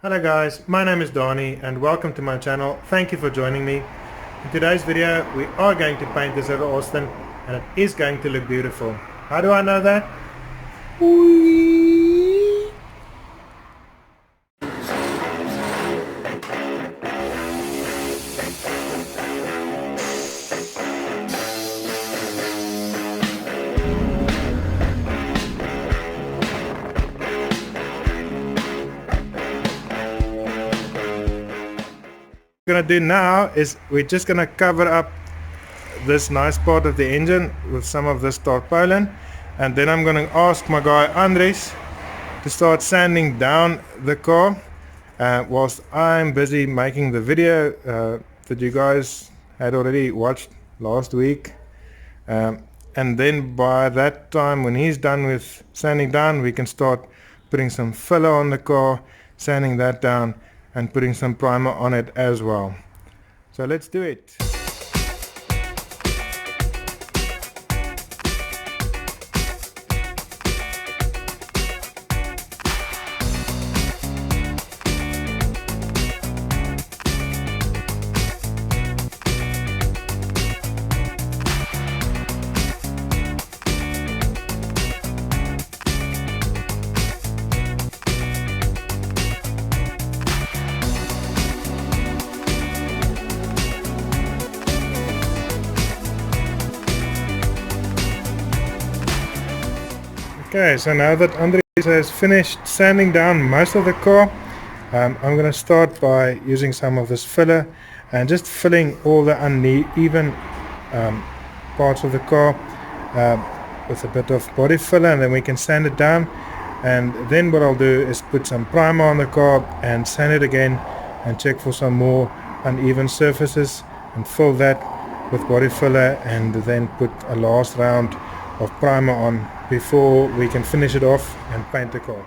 Hello guys, my name is Donnie and welcome to my channel. Thank you for joining me. In today's video we are going to paint this River Austin and it is going to look beautiful. How do I know that? What we're gonna do now is we're just gonna cover up this nice part of the engine with some of this tarpaulin, and then I'm gonna ask my guy Andres to start sanding down the car whilst I'm busy making the video that you guys had already watched last week, and then by that time when he's done with sanding down we can start putting some filler on the car, sanding that down and putting some primer on it as well. So let's do it. Okay, so now that Andres has finished sanding down most of the car, I'm going to start by using some of this filler and just filling all the uneven parts of the car with a bit of body filler, and then we can sand it down. And then what I'll do is put some primer on the car and sand it again and check for some more uneven surfaces and fill that with body filler, and then put a last round of primer on before we can finish it off and paint the car.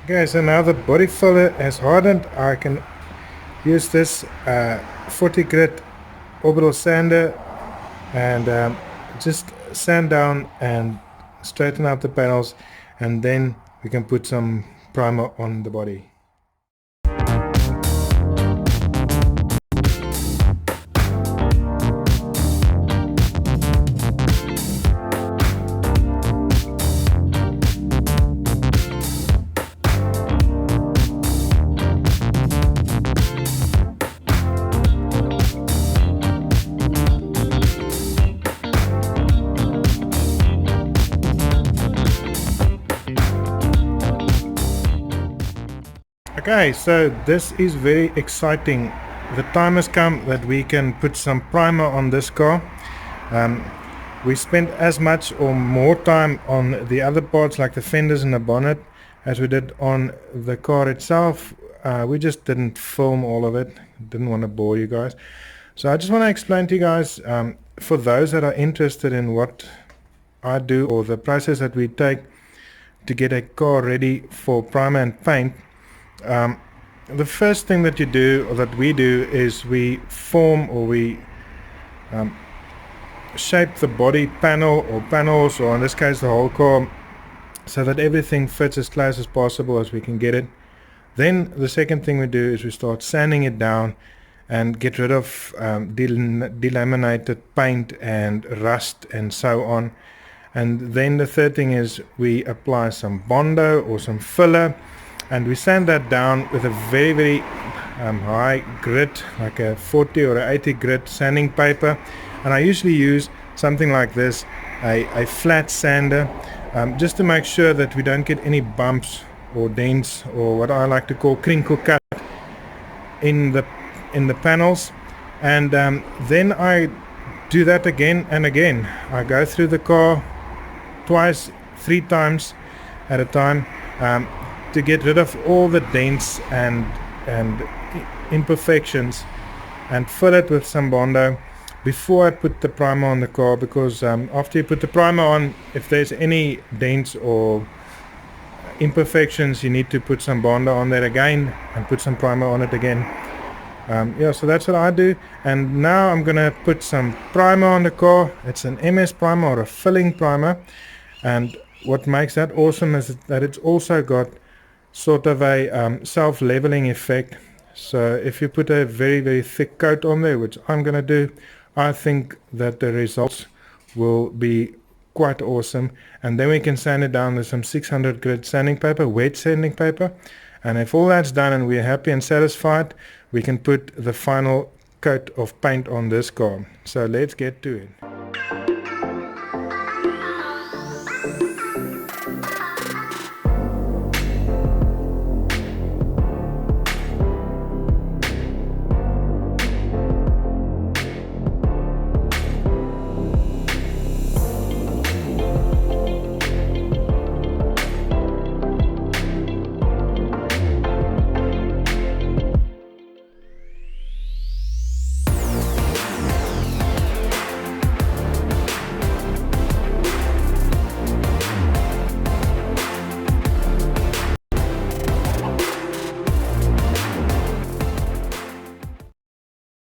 Okay, so now the body filler has hardened, I can use this 40 grit orbital sander and just sand down and straighten out the panels, and then we can put some primer on the body. Okay, so this is very exciting. The time has come that we can put some primer on this car. We spent as much or more time on the other parts like the fenders and the bonnet as we did on the car itself. We just didn't film all of it, didn't want to bore you guys. So I just want to explain to you guys, for those that are interested in what I do or the process that we take to get a car ready for primer and paint. The first thing that you do, or that we do, is we form or we shape the body panel or panels, or in this case the whole car, so that everything fits as close as possible as we can get it. Then the second thing we do is we start sanding it down and get rid of delaminated paint and rust and so on. And then the third thing is we apply some Bondo or some filler, and we sand that down with a very high grit, like a 40 or 80 grit sanding paper. And I usually use something like this a flat sander, just to make sure that we don't get any bumps or dents or what I like to call crinkle cut in the panels. And then I do that again and again. I go through the car twice, 3 times at a time, to get rid of all the dents and imperfections, and fill it with some Bondo before I put the primer on the car, because after you put the primer on, if there's any dents or imperfections, you need to put some Bondo on there again and put some primer on it again. So that's what I do. And now I'm gonna put some primer on the car. It's an MS primer or a filling primer, and what makes that awesome is that it's also got sort of a self-leveling effect. So if you put a very, very thick coat on there, which I'm gonna do, I think that the results will be quite awesome. And then we can sand it down with some 600 grit sanding paper, wet sanding paper. And if all that's done and we're happy and satisfied, we can put the final coat of paint on this car. So let's get to it.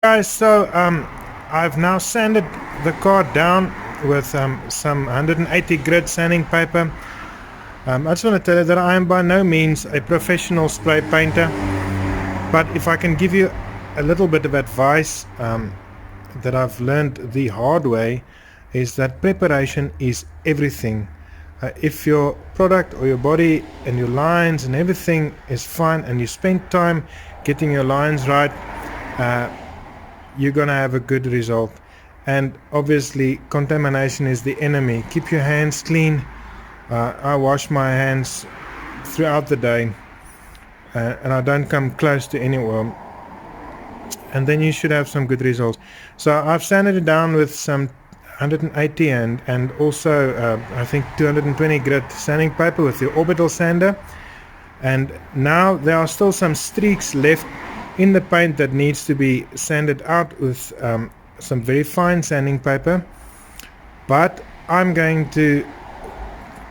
Guys, so I've now sanded the car down with some 180 grit sanding paper. I just want to tell you that I am by no means a professional spray painter, but if I can give you a little bit of advice that I've learned the hard way, is that preparation is everything. If your product or your body and your lines and everything is fine, and you spend time getting your lines right, you're gonna have a good result. And obviously contamination is the enemy. Keep your hands clean. I wash my hands throughout the day, and I don't come close to anyone, and then you should have some good results. So I've sanded it down with some 180 and also I think 220 grit sanding paper with the orbital sander. And now there are still some streaks left in the paint that needs to be sanded out with some very fine sanding paper, but I'm going to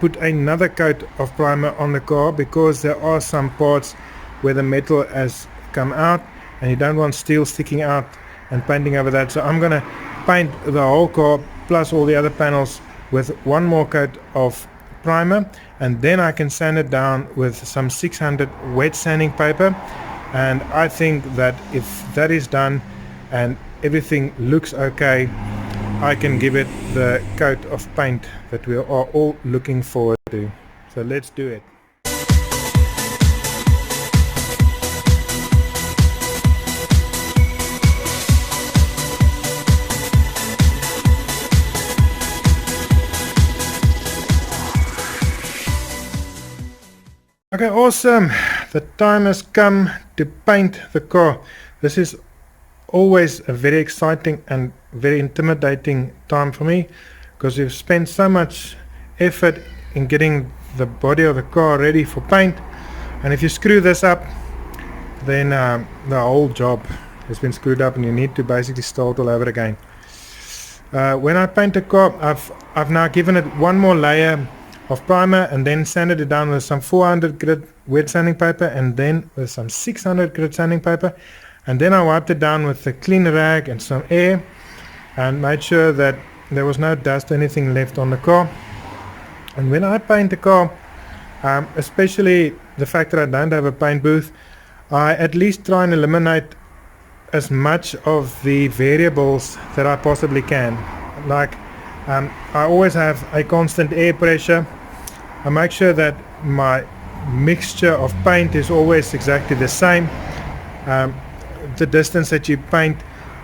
put another coat of primer on the car, because there are some parts where the metal has come out and you don't want steel sticking out and painting over that. So I'm gonna paint the whole car plus all the other panels with one more coat of primer, and then I can sand it down with some 600 wet sanding paper. And I think that if that is done and everything looks okay, I can give it the coat of paint that we are all looking forward to. So let's do it. Okay, awesome. The time has come to paint the car. This is always a very exciting and very intimidating time for me, because you've spent so much effort in getting the body of the car ready for paint, and if you screw this up, then the whole job has been screwed up and you need to basically start all over again. When I paint a car, I've now given it one more layer of primer and then sanded it down with some 400 grit wet sanding paper and then with some 600 grit sanding paper, and then I wiped it down with a clean rag and some air and made sure that there was no dust or anything left on the car. And when I paint the car, especially the fact that I don't have a paint booth, I at least try and eliminate as much of the variables that I possibly can. Like I always have a constant air pressure. I make sure that my mixture of paint is always exactly the same. The distance that you paint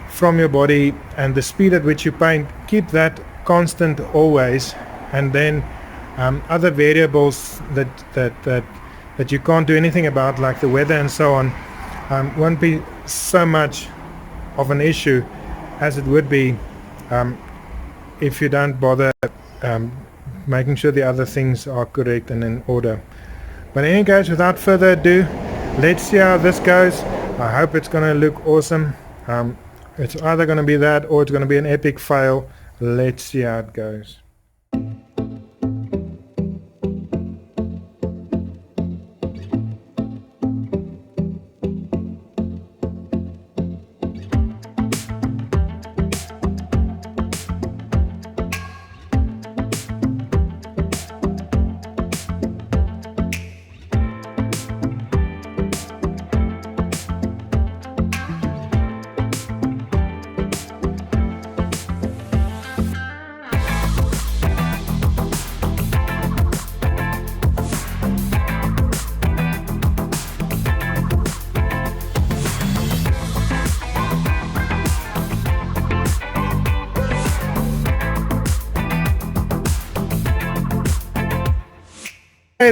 from your body and the speed at which you paint, keep that constant always, and then other variables that you can't do anything about, like the weather and so on, won't be so much of an issue as it would be if you don't bother making sure the other things are correct and in order. But anyway guys, without further ado, let's see how this goes. I hope it's going to look awesome. It's either going to be that or it's going to be an epic fail. Let's see how it goes.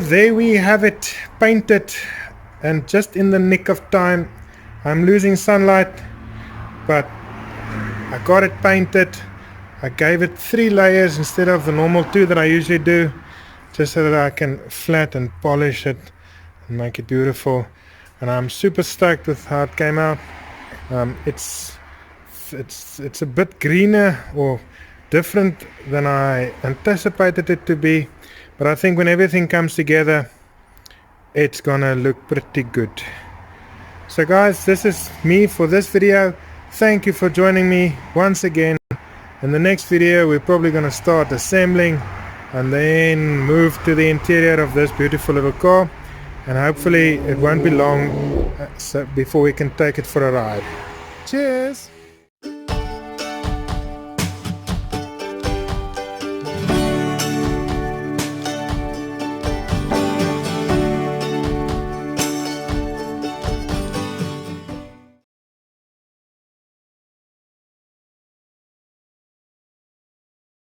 There we have it, painted, and just in the nick of time. I'm losing sunlight, but I got it painted. I gave it 3 layers instead of the normal 2 that I usually do, just so that I can flat and polish it and make it beautiful. And I'm super stoked with how it came out. It's a bit greener or different than I anticipated it to be. But I think when everything comes together, it's gonna look pretty good. So guys, this is me for this video. Thank you for joining me once again. In the next video, we're probably gonna start assembling and then move to the interior of this beautiful little car. And hopefully it won't be long before we can take it for a ride. Cheers!